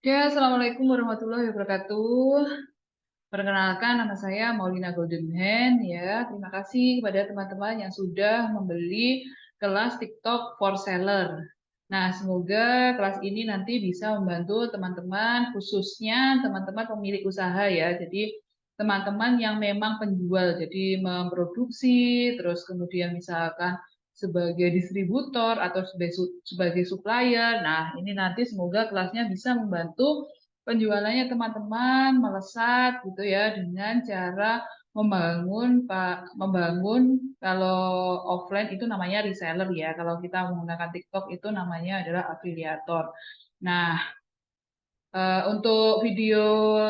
Ya, Assalamualaikum warahmatullahi wabarakatuh. Perkenalkan, nama saya Maulina Goldenhen. Ya, terima kasih kepada teman-teman yang sudah membeli kelas TikTok for Seller. Nah, semoga kelas ini nanti bisa membantu teman-teman, khususnya teman-teman pemilik usaha ya. Jadi, teman-teman yang memang penjual, jadi memproduksi, terus kemudian misalkan sebagai distributor atau sebagai supplier. Nah, ini nanti semoga kelasnya bisa membantu penjualannya teman-teman melesat gitu ya dengan cara membangun kalau offline itu namanya reseller ya. Kalau kita menggunakan TikTok itu namanya adalah afiliator. Nah, untuk video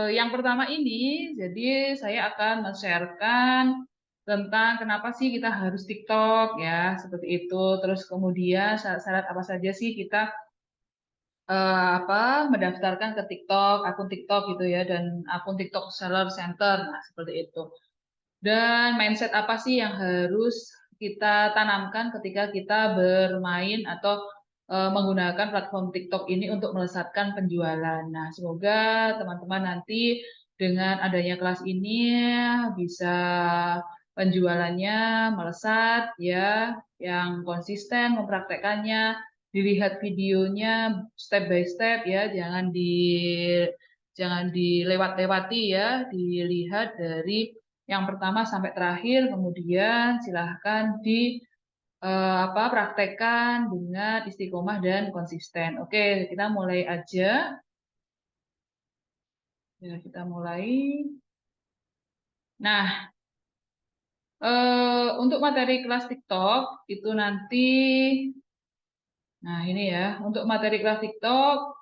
yang pertama ini, jadi saya akan men-sharekan tentang kenapa sih kita harus TikTok ya, seperti itu. Terus kemudian syarat-syarat apa saja sih kita mendaftarkan ke TikTok, akun TikTok gitu ya, dan akun TikTok Seller Center, nah seperti itu. Dan mindset apa sih yang harus kita tanamkan ketika kita bermain atau menggunakan platform TikTok ini untuk melesatkan penjualan. Nah, semoga teman-teman nanti dengan adanya kelas ini bisa penjualannya melesat ya, yang konsisten mempraktekannya, dilihat videonya step by step ya, jangan dilewat-lewati ya, dilihat dari yang pertama sampai terakhir, kemudian silahkan praktekkan dengan istiqomah dan konsisten. Oke, kita mulai aja. Ya, kita mulai. Nah, untuk materi kelas TikTok itu nanti, nah ini ya, untuk materi kelas TikTok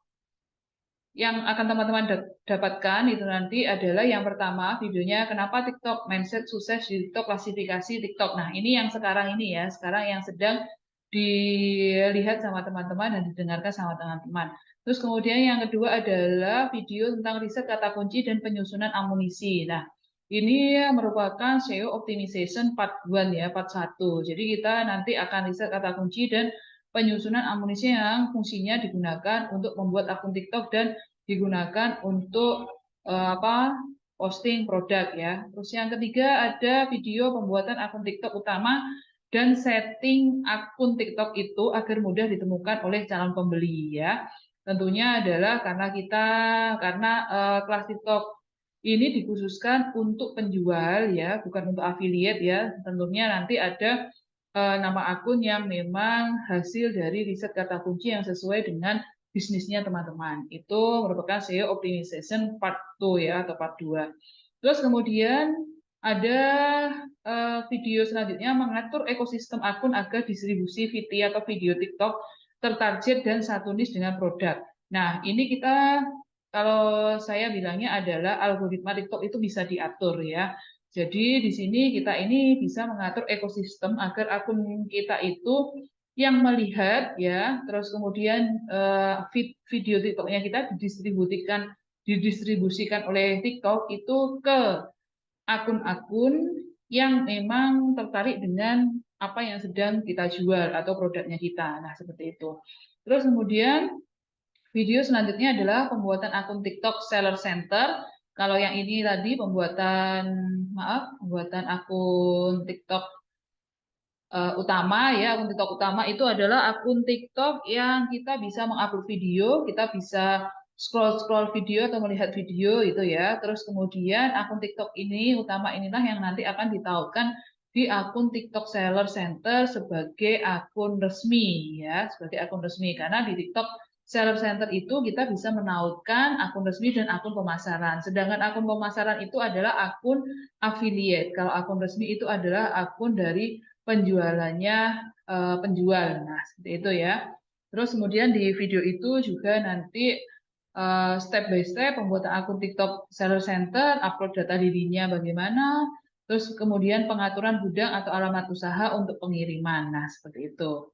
yang akan teman-teman dapatkan itu nanti adalah yang pertama videonya kenapa TikTok mindset sukses di TikTok, klasifikasi TikTok. Nah, ini yang sekarang ini ya, sekarang yang sedang dilihat sama teman-teman dan didengarkan sama teman-teman. Terus kemudian yang kedua adalah video tentang riset kata kunci dan penyusunan amunisi. Nah, ini merupakan SEO optimization part 1 ya, part 1. Jadi kita nanti akan riset kata kunci dan penyusunan amunisi yang fungsinya digunakan untuk membuat akun TikTok dan digunakan untuk posting produk ya. Terus yang ketiga ada video pembuatan akun TikTok utama dan setting akun TikTok itu agar mudah ditemukan oleh calon pembeli ya. Tentunya adalah karena kelas TikTok ini dikhususkan untuk penjual ya, bukan untuk affiliate ya. Tentunya nanti ada nama akun yang memang hasil dari riset kata kunci yang sesuai dengan bisnisnya teman-teman. Itu merupakan SEO optimization part 2 ya atau part 2. Terus kemudian ada video selanjutnya mengatur ekosistem akun agar distribusi VT atau video TikTok tertarget dan satu niche dengan produk. Nah, ini kita kalau saya bilangnya adalah algoritma TikTok itu bisa diatur ya. Jadi di sini kita ini bisa mengatur ekosistem agar akun kita itu yang melihat ya, terus kemudian video TikToknya kita didistribusikan oleh TikTok itu ke akun-akun yang memang tertarik dengan apa yang sedang kita jual atau produknya kita. Nah, seperti itu. Terus kemudian video selanjutnya adalah pembuatan akun TikTok Seller Center. Kalau yang ini tadi pembuatan akun TikTok utama ya, akun TikTok utama itu adalah akun TikTok yang kita bisa mengupload video, kita bisa scroll-scroll video atau melihat video itu ya. Terus kemudian akun TikTok ini utama inilah yang nanti akan ditautkan di akun TikTok Seller Center sebagai akun resmi ya, sebagai akun resmi karena di TikTok Seller Center itu kita bisa menautkan akun resmi dan akun pemasaran. Sedangkan akun pemasaran itu adalah akun affiliate. Kalau akun resmi itu adalah akun dari penjualannya penjual. Nah, seperti itu ya. Terus kemudian di video itu juga nanti step by step pembuatan akun TikTok Seller Center, upload data dirinya bagaimana, terus kemudian pengaturan gudang atau alamat usaha untuk pengiriman. Nah, seperti itu.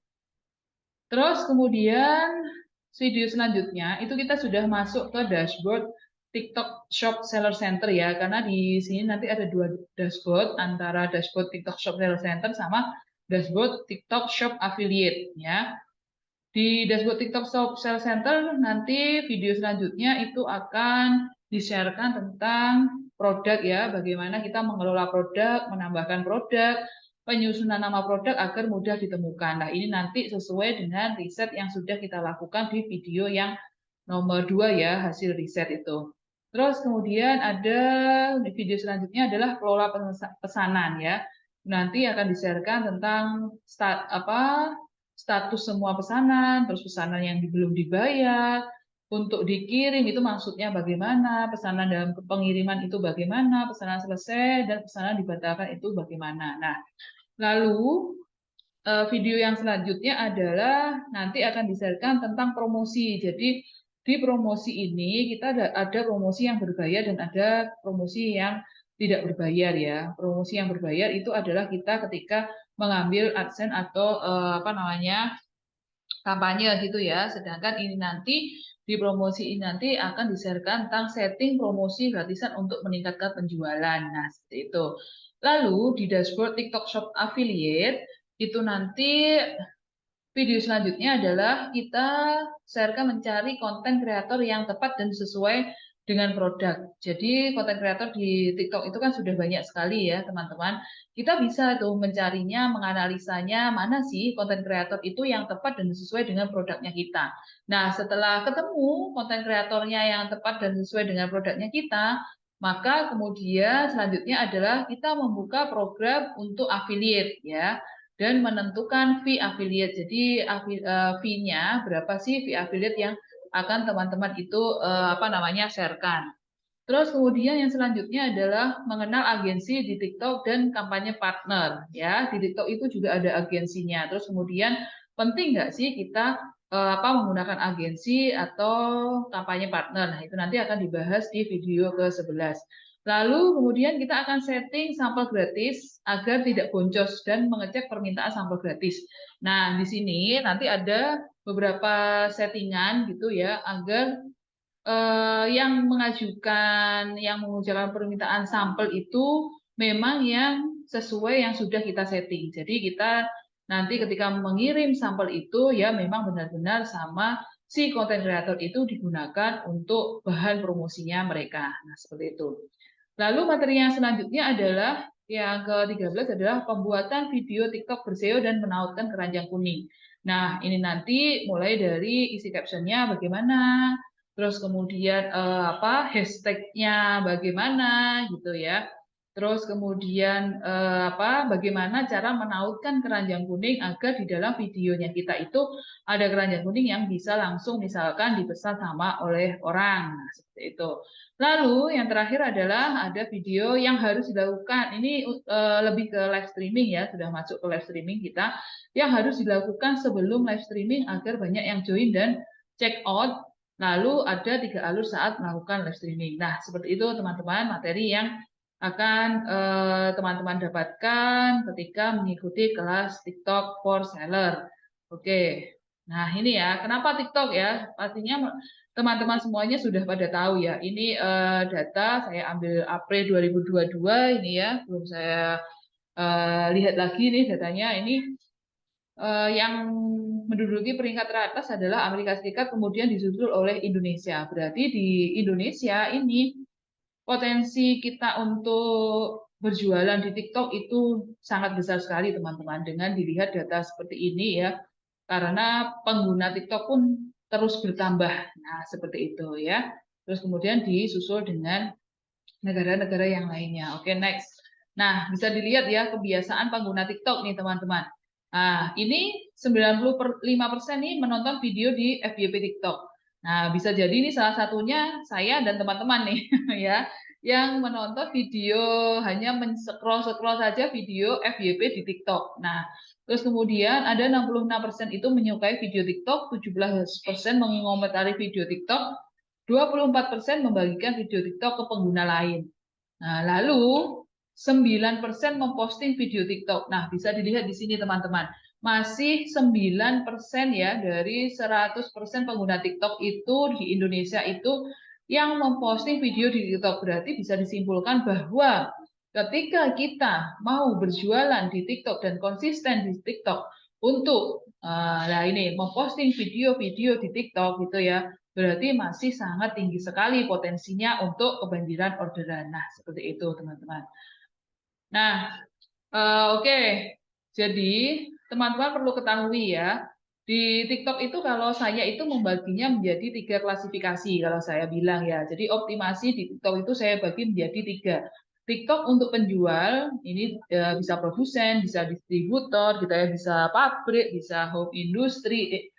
Terus kemudian video selanjutnya itu kita sudah masuk ke dashboard TikTok Shop Seller Center ya, karena di sini nanti ada dua dashboard antara dashboard TikTok Shop Seller Center sama dashboard TikTok Shop Affiliate ya. Di dashboard TikTok Shop Sales Center nanti video selanjutnya itu akan di-sharekan tentang produk ya, bagaimana kita mengelola produk, menambahkan produk, penyusunan nama produk agar mudah ditemukan. Nah, ini nanti sesuai dengan riset yang sudah kita lakukan di video yang nomor 2 ya, hasil riset itu. Terus kemudian ada video selanjutnya adalah kelola pesanan ya. Nanti akan di-sharekan tentang status semua pesanan, terus pesanan yang belum dibayar, untuk dikirim itu maksudnya bagaimana, pesanan dalam pengiriman itu bagaimana, pesanan selesai, dan pesanan dibatalkan itu bagaimana. Nah, lalu video yang selanjutnya adalah nanti akan di-sharekan tentang promosi. Jadi di promosi ini kita ada promosi yang berbayar dan ada promosi yang tidak berbayar ya. Promosi yang berbayar itu adalah kita ketika mengambil AdSense atau apa namanya kampanye gitu ya. Sedangkan ini nanti di promosi ini nanti akan di-sharekan tentang setting promosi gratisan untuk meningkatkan penjualan. Nah, seperti itu. Lalu di dashboard TikTok Shop Affiliate itu nanti video selanjutnya adalah kita sharekan mencari konten kreator yang tepat dan sesuai dengan produk. Jadi konten kreator di TikTok itu kan sudah banyak sekali ya teman-teman. Kita bisa tuh mencarinya, menganalisanya, mana sih konten kreator itu yang tepat dan sesuai dengan produknya kita. Nah, setelah ketemu konten kreatornya yang tepat dan sesuai dengan produknya kita, maka kemudian selanjutnya adalah kita membuka program untuk affiliate ya dan menentukan fee affiliate. Jadi fee-nya berapa sih fee affiliate yang akan teman-teman itu apa namanya sharekan. Terus kemudian yang selanjutnya adalah mengenal agensi di TikTok dan kampanye partner ya. Di TikTok itu juga ada agensinya. Terus kemudian penting nggak sih kita menggunakan agensi atau kampanye partner. Nah, itu nanti akan dibahas di video ke-11. Lalu kemudian kita akan setting sampel gratis agar tidak boncos dan mengecek permintaan sampel gratis. Nah, di sini nanti ada beberapa settingan gitu ya agar yang mengajukan, yang mengucapkan permintaan sampel itu memang yang sesuai yang sudah kita setting. Jadi kita nanti ketika mengirim sampel itu ya memang benar-benar sama si konten kreator itu digunakan untuk bahan promosinya mereka. Nah, seperti itu. Lalu materi yang selanjutnya adalah yang ke-13 adalah pembuatan video TikTok berseo dan menautkan keranjang kuning. Nah, ini nanti mulai dari isi captionnya bagaimana, terus kemudian hashtagnya bagaimana gitu ya. Terus kemudian bagaimana cara menautkan keranjang kuning agar di dalam videonya kita itu ada keranjang kuning yang bisa langsung misalkan dipesan sama oleh orang. Nah, seperti itu. Lalu yang terakhir adalah ada video yang harus dilakukan. Ini lebih ke live streaming ya, sudah masuk ke live streaming kita. Yang harus dilakukan sebelum live streaming agar banyak yang join dan check out. Lalu ada 3 alur saat melakukan live streaming. Nah, seperti itu teman-teman materi yang akan teman-teman dapatkan ketika mengikuti kelas TikTok for Seller. Oke. Nah, ini ya, kenapa TikTok ya? Pastinya teman-teman semuanya sudah pada tahu ya. Ini data saya ambil April 2022 ini ya, belum saya lihat lagi nih datanya. Ini yang menduduki peringkat teratas adalah Amerika Serikat, kemudian disusul oleh Indonesia. Berarti di Indonesia ini potensi kita untuk berjualan di TikTok itu sangat besar sekali teman-teman dengan dilihat data seperti ini ya. Karena pengguna TikTok pun terus bertambah. Nah, seperti itu ya. Terus kemudian disusul dengan negara-negara yang lainnya. Oke, next. Nah, bisa dilihat ya kebiasaan pengguna TikTok nih teman-teman. Nah, ini 95% nih menonton video di FYP TikTok. Nah, bisa jadi ini salah satunya saya dan teman-teman nih ya, yang menonton video hanya men-scroll saja video FYP di TikTok. Nah, terus kemudian ada 66% itu menyukai video TikTok, 17% mengomentari video TikTok, 24% membagikan video TikTok ke pengguna lain. Nah, lalu 9% memposting video TikTok. Nah, bisa dilihat di sini teman-teman. Masih 9% ya dari 100% pengguna TikTok itu di Indonesia itu yang memposting video di TikTok. Berarti bisa disimpulkan bahwa ketika kita mau berjualan di TikTok dan konsisten di TikTok, untuk nah ini memposting video-video di TikTok gitu ya, berarti masih sangat tinggi sekali potensinya untuk kebanjiran orderan. Nah, seperti itu teman-teman. Nah, oke. Jadi, teman-teman perlu ketahui ya, di TikTok itu kalau saya itu membaginya menjadi 3 klasifikasi kalau saya bilang ya. Jadi optimasi di TikTok itu saya bagi menjadi 3. TikTok untuk penjual, ini bisa produsen, bisa distributor, gitu ya, bisa pabrik, bisa home industry,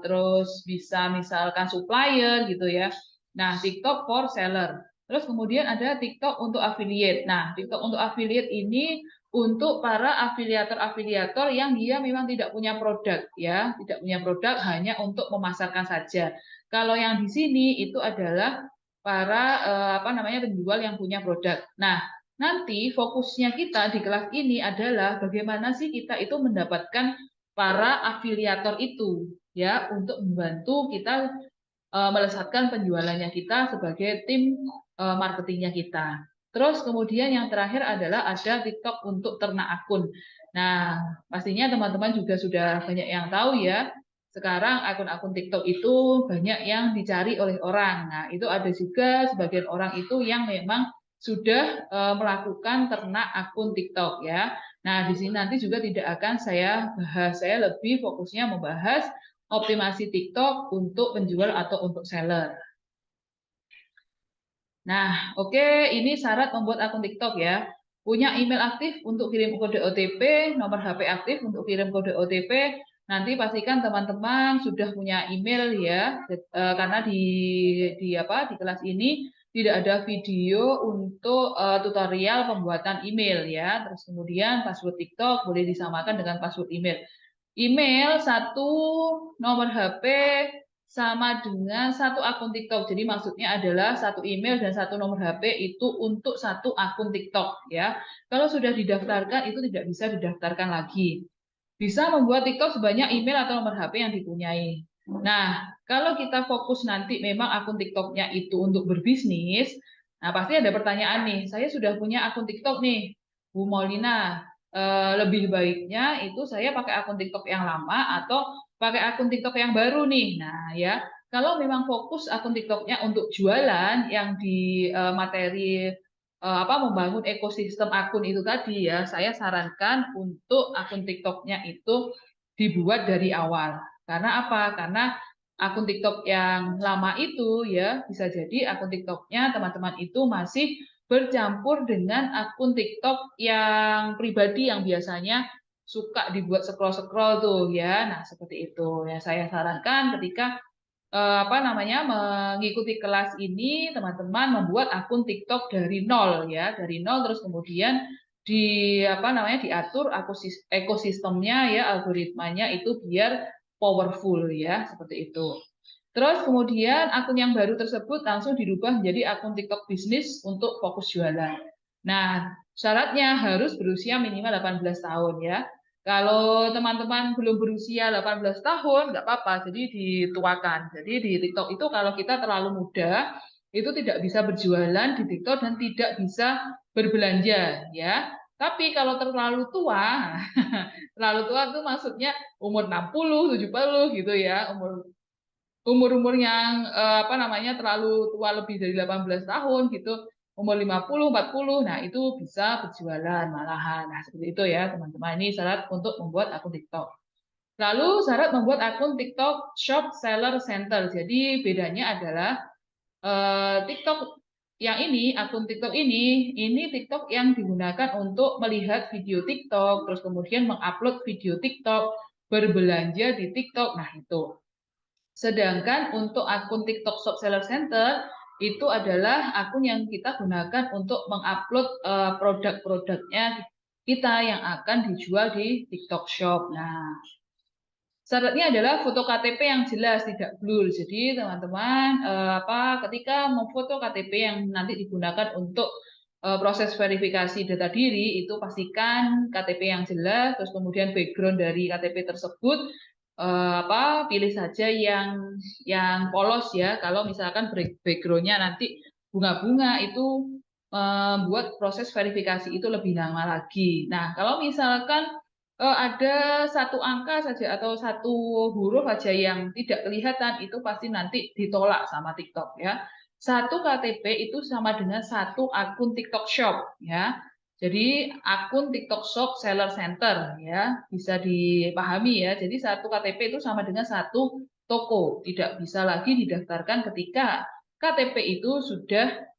terus bisa misalkan supplier gitu ya. Nah, TikTok for seller. Terus kemudian ada TikTok untuk affiliate. Nah, TikTok untuk affiliate ini untuk para afiliator-afiliator yang dia memang tidak punya produk ya, tidak punya produk, hanya untuk memasarkan saja. Kalau yang di sini itu adalah para penjual yang punya produk. Nah, nanti fokusnya kita di kelas ini adalah bagaimana sih kita itu mendapatkan para afiliator itu ya untuk membantu kita melesatkan penjualannya kita sebagai tim marketingnya kita. Terus kemudian yang terakhir adalah ada TikTok untuk ternak akun. Nah, pastinya teman-teman juga sudah banyak yang tahu ya. Sekarang akun-akun TikTok itu banyak yang dicari oleh orang. Nah, itu ada juga sebagian orang itu yang memang sudah melakukan ternak akun TikTok ya. Nah, di sini nanti juga tidak akan saya bahas. Saya lebih fokusnya membahas optimasi TikTok untuk penjual atau untuk seller. Nah, oke, ini syarat membuat akun TikTok ya. Punya email aktif untuk kirim kode OTP, nomor HP aktif untuk kirim kode OTP. Nanti pastikan teman-teman sudah punya email ya, karena di kelas ini tidak ada video untuk tutorial pembuatan email ya. Terus kemudian password TikTok boleh disamakan dengan password email. Email satu, nomor HP sama dengan satu akun TikTok. Jadi maksudnya adalah satu email dan satu nomor HP itu untuk satu akun TikTok ya. Kalau sudah didaftarkan itu tidak bisa didaftarkan lagi. Bisa membuat TikTok sebanyak email atau nomor HP yang dipunyai. Nah, kalau kita fokus nanti memang akun TikToknya itu untuk berbisnis, nah pasti ada pertanyaan nih, saya sudah punya akun TikTok nih, Bu Maulina, lebih baiknya itu saya pakai akun TikTok yang lama atau pakai akun TikTok yang baru nih. Nah ya, kalau memang fokus akun TikToknya untuk jualan yang di materi membangun ekosistem akun itu tadi ya, saya sarankan untuk akun TikToknya itu dibuat dari awal. Karena apa? Karena akun TikTok yang lama itu ya bisa jadi akun TikToknya teman-teman itu masih bercampur dengan akun TikTok yang pribadi yang biasanya suka dibuat scroll-scroll tuh ya. Nah, seperti itu ya saya sarankan ketika mengikuti kelas ini teman-teman membuat akun TikTok dari nol ya, dari nol terus kemudian diatur ekosistemnya ya, algoritmanya itu biar powerful ya, seperti itu. Terus kemudian akun yang baru tersebut langsung dirubah menjadi akun TikTok bisnis untuk fokus jualan. Nah, syaratnya harus berusia minimal 18 tahun ya. Kalau teman-teman belum berusia 18 tahun, nggak apa-apa, jadi dituakan. Jadi di TikTok itu kalau kita terlalu muda, itu tidak bisa berjualan di TikTok dan tidak bisa berbelanja ya. Tapi kalau terlalu tua, terlalu tua itu maksudnya umur 60, 70 gitu ya, umur-umur yang terlalu tua lebih dari 18 tahun gitu, umur 50, 40, nah itu bisa berjualan malahan. Nah, seperti itu ya, teman-teman. Ini syarat untuk membuat akun TikTok. Lalu syarat membuat akun TikTok Shop Seller Center. Jadi bedanya adalah TikTok yang ini, akun TikTok ini TikTok yang digunakan untuk melihat video TikTok, terus kemudian mengupload video TikTok, berbelanja di TikTok. Nah, itu. Sedangkan untuk akun TikTok Shop Seller Center itu adalah akun yang kita gunakan untuk mengupload produk-produknya kita yang akan dijual di TikTok Shop. Nah, syaratnya adalah foto KTP yang jelas, tidak blur. Jadi teman-teman ketika memfoto KTP yang nanti digunakan untuk proses verifikasi data diri itu pastikan KTP yang jelas, terus kemudian background dari KTP tersebut pilih saja yang polos ya. Kalau misalkan backgroundnya nanti bunga-bunga itu membuat proses verifikasi itu lebih lama lagi. Nah, kalau misalkan ada satu angka saja atau satu huruf saja yang tidak kelihatan, itu pasti nanti ditolak sama TikTok ya. Satu KTP itu sama dengan satu akun TikTok Shop ya. Jadi akun TikTok Shop Seller Center ya, bisa dipahami ya. Jadi satu KTP itu sama dengan satu toko, tidak bisa lagi didaftarkan ketika KTP itu sudah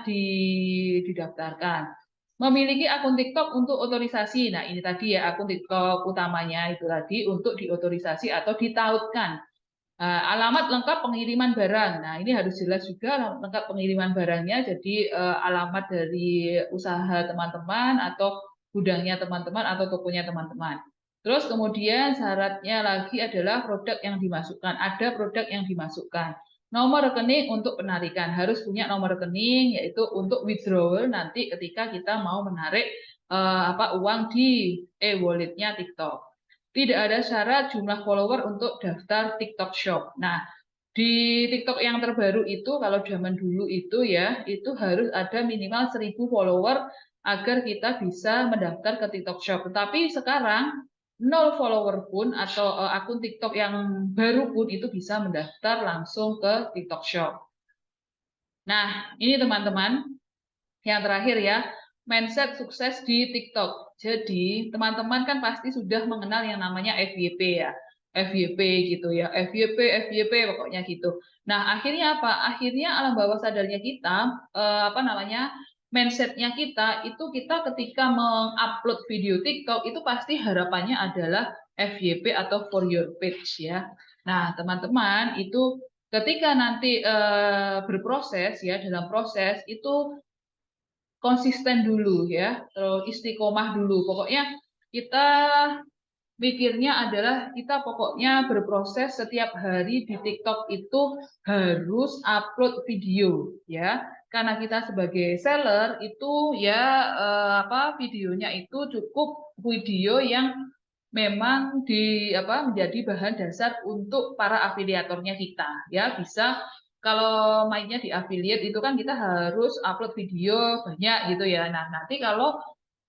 didaftarkan. Memiliki akun TikTok untuk otorisasi. Nah, ini tadi ya akun TikTok utamanya itu tadi untuk diotorisasi atau ditautkan. Alamat lengkap pengiriman barang. Nah, ini harus jelas juga alamat lengkap pengiriman barangnya. Jadi alamat dari usaha teman-teman atau gudangnya teman-teman atau tokonya teman-teman. Terus kemudian syaratnya lagi adalah produk yang dimasukkan. Ada produk yang dimasukkan. Nomor rekening untuk penarikan. Harus punya nomor rekening yaitu untuk withdrawal nanti ketika kita mau menarik uang di e-walletnya TikTok. Tidak ada syarat jumlah follower untuk daftar TikTok Shop. Nah, di TikTok yang terbaru itu, kalau zaman dulu itu ya, itu harus ada minimal 1.000 follower agar kita bisa mendaftar ke TikTok Shop. Tetapi sekarang, 0 follower pun atau akun TikTok yang baru pun itu bisa mendaftar langsung ke TikTok Shop. Nah, ini teman-teman, yang terakhir ya, mindset sukses di TikTok. Jadi, teman-teman kan pasti sudah mengenal yang namanya FYP ya. FYP gitu ya. FYP pokoknya gitu. Nah, akhirnya apa? Akhirnya alam bawah sadarnya kita, mindsetnya kita, itu kita ketika mengupload video TikTok, itu pasti harapannya adalah FYP atau for your page ya. Nah, teman-teman, itu ketika nanti berproses ya, dalam proses, itu konsisten dulu ya, terus istiqomah dulu. Pokoknya kita mikirnya adalah kita pokoknya berproses setiap hari di TikTok itu harus upload video ya. Karena kita sebagai seller itu ya videonya itu cukup video yang memang menjadi bahan dasar untuk para afiliatornya kita ya. Bisa kalau mainnya di affiliate itu kan kita harus upload video banyak gitu ya. Nah, nanti kalau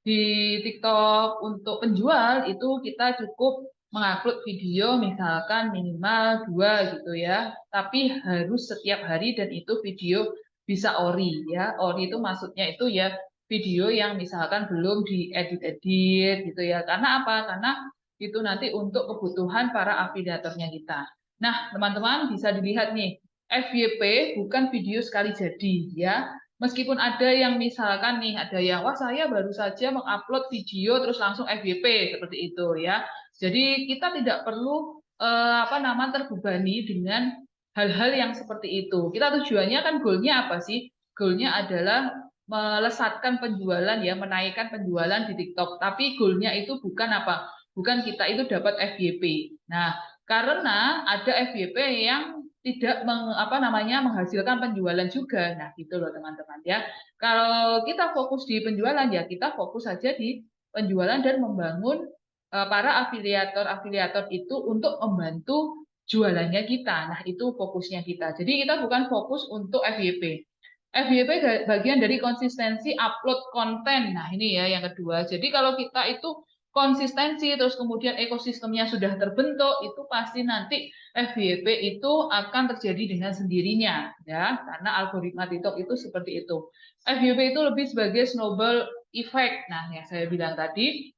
di TikTok untuk penjual itu kita cukup mengupload video misalkan minimal 2 gitu ya. Tapi harus setiap hari dan itu video bisa ori ya. Ori itu maksudnya itu ya video yang misalkan belum diedit-edit gitu ya. Karena apa? Karena itu nanti untuk kebutuhan para afiliatornya kita. Nah, teman-teman bisa dilihat nih, FYP bukan video sekali jadi ya. Meskipun ada yang misalkan nih, ada yang, wah saya baru saja mengupload video terus langsung FYP seperti itu ya. Jadi kita tidak perlu terbebani dengan hal-hal yang seperti itu. Kita tujuannya kan goalnya apa sih? Goalnya adalah melesatkan penjualan ya, menaikkan penjualan di TikTok. Tapi goalnya itu bukan apa? Bukan kita itu dapat FYP. Nah, karena ada FYP yang tidak menghasilkan penjualan juga. Nah, gitu loh teman-teman ya. Kalau kita fokus di penjualan ya kita fokus saja di penjualan dan membangun para afiliator-afiliator itu untuk membantu jualannya kita. Nah, itu fokusnya kita. Jadi kita bukan fokus untuk FYP. FYP bagian dari konsistensi upload konten. Nah, ini ya yang kedua. Jadi kalau kita itu konsistensi terus kemudian ekosistemnya sudah terbentuk, itu pasti nanti FYP itu akan terjadi dengan sendirinya ya, karena algoritma TikTok itu seperti itu. FYP itu lebih sebagai snowball effect. Nah, yang saya bilang tadi,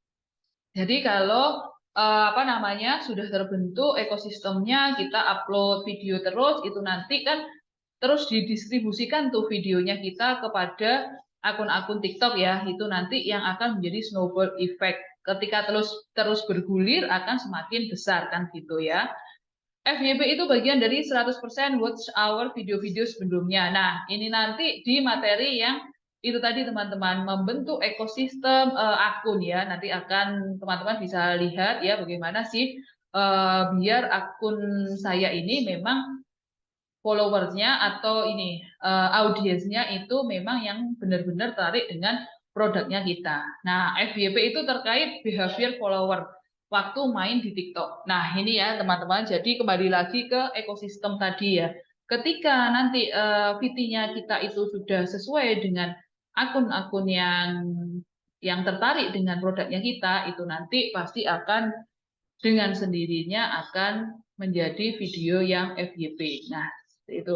jadi kalau sudah terbentuk ekosistemnya, kita upload video terus, itu nanti kan terus didistribusikan tuh videonya kita kepada akun-akun TikTok ya, itu nanti yang akan menjadi snowball effect. Ketika terus bergulir akan semakin besar kan gitu ya. FYP itu bagian dari 100% watch hour video-video sebelumnya. Nah, ini nanti di materi yang itu tadi teman-teman, membentuk ekosistem akun ya. Nanti akan teman-teman bisa lihat ya bagaimana sih biar akun saya ini memang followersnya atau ini audiensnya itu memang yang benar-benar tertarik dengan produknya kita. Nah, FYP itu terkait behavior follower waktu main di TikTok. Nah, ini ya teman-teman, jadi kembali lagi ke ekosistem tadi ya. Ketika nanti VT-nya kita itu sudah sesuai dengan akun-akun yang yang tertarik dengan produknya kita, itu nanti pasti akan dengan sendirinya akan menjadi video yang FYP. Nah, itu.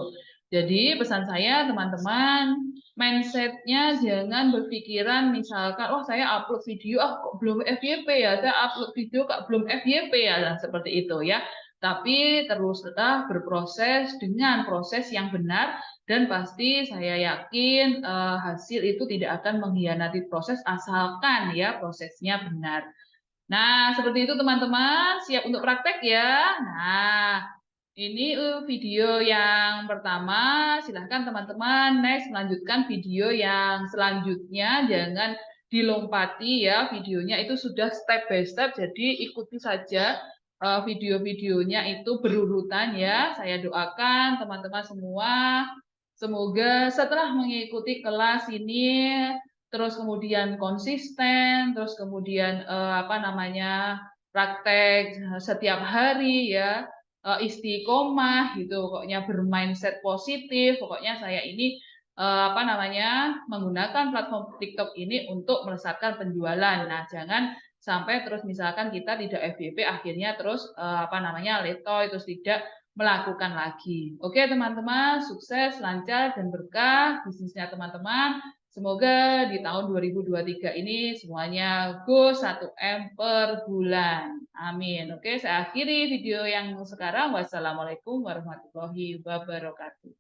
Jadi pesan saya teman-teman, mindsetnya jangan berpikiran misalkan, oh saya upload video, kok belum FYP ya, saya upload video kok belum FYP ya, nah, seperti itu ya. Tapi teruslah berproses dengan proses yang benar dan pasti saya yakin hasil itu tidak akan mengkhianati proses asalkan ya prosesnya benar. Nah, seperti itu teman-teman, siap untuk praktek ya. Nah, ini video yang pertama. Silahkan teman-teman next melanjutkan video yang selanjutnya. Jangan dilompati ya videonya, itu sudah step by step. Jadi ikuti saja video-videonya itu berurutan ya. Saya doakan teman-teman semua semoga setelah mengikuti kelas ini terus kemudian konsisten, terus kemudian praktek setiap hari ya, istiqomah gitu, pokoknya bermindset positif. Pokoknya saya ini menggunakan platform TikTok ini untuk melesatkan penjualan. Nah, jangan sampai terus misalkan kita tidak FYP akhirnya terus letoy terus tidak melakukan lagi. Oke teman-teman, sukses, lancar dan berkah bisnisnya teman-teman. Semoga di tahun 2023 ini semuanya go 1M per bulan. Amin. Oke, saya akhiri video yang sekarang. Wassalamualaikum warahmatullahi wabarakatuh.